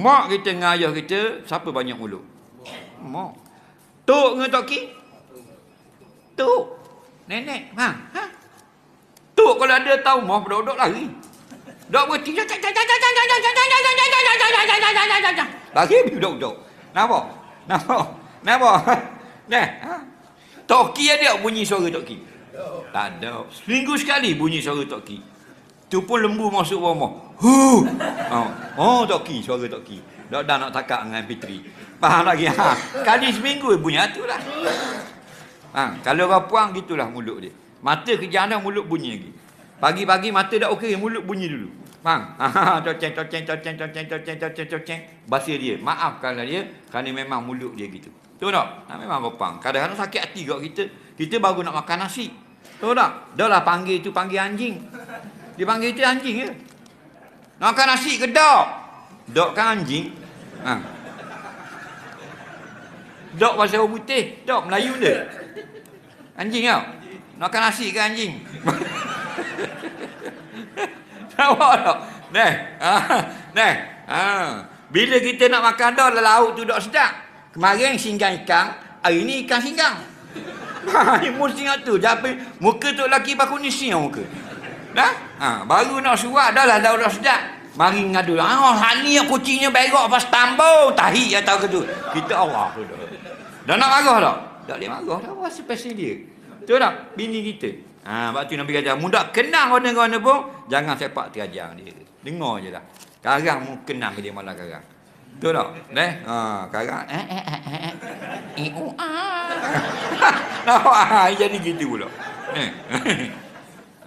mak kita dengan ayah kita, siapa banyak mulut? Mak. Tok dengan tok ki? Tok. Nenek, ha? Tok kalau ada tahu mah duduk lari. Dok berhenti. Lagi duduk. Nampak? Nah. Toki ada bunyi suara toki? Tak ada. Seminggu sekali bunyi suara toki. Tu pun lembu masuk rumah. Oh, toki, suara toki. Dak dah nak takak dengan Fitri. Faham lagi? Kali seminggu bunyi itulah. Kalau orang puang gitulah mulut dia. Mata kejana mulut bunyi lagi. Pagi-pagi mata dah okey, mulut bunyi dulu. Faham? Toceng. Bahasa dia. Maafkan dia kerana memang mulut dia gitu. Tahu tak? Memang gopang. Kadang-kadang sakit hati kat kita. Kita baru nak makan nasi. Tahu tak? Dah lah panggil anjing. Dia panggil itu anjing ke? Nak makan nasi ke dok? Dok kan anjing. Dok bahasa orang putih. Dok Melayu dia. Anjing tau. Nak makan nasi ke anjing? Nampak tak? Bila kita nak makan dah, lauk tu dok sedap. Kemarin singgang ikan, hari ni ikan singgang. Imun singgah tu, jadi muka tu lelaki baku ni siang muka. Dah? Baru nak surat dah lah dah sedap. Mari ngadu. Hak ni kucingnya berak pas tambau, tahi atau ke tu. Kita Allah tu dah. Dah nak marah tak? Tak boleh marah dah, apa spesial dia. Betul tak? Bini kita. Sebab tu Nabi kata, mudah kenang orang-orang pun, jangan sepak terajang dia. Dengar je lah. Karang mu kenang dia malah karang. Betul tak? Karang. Nampak? Jadi gitu pula.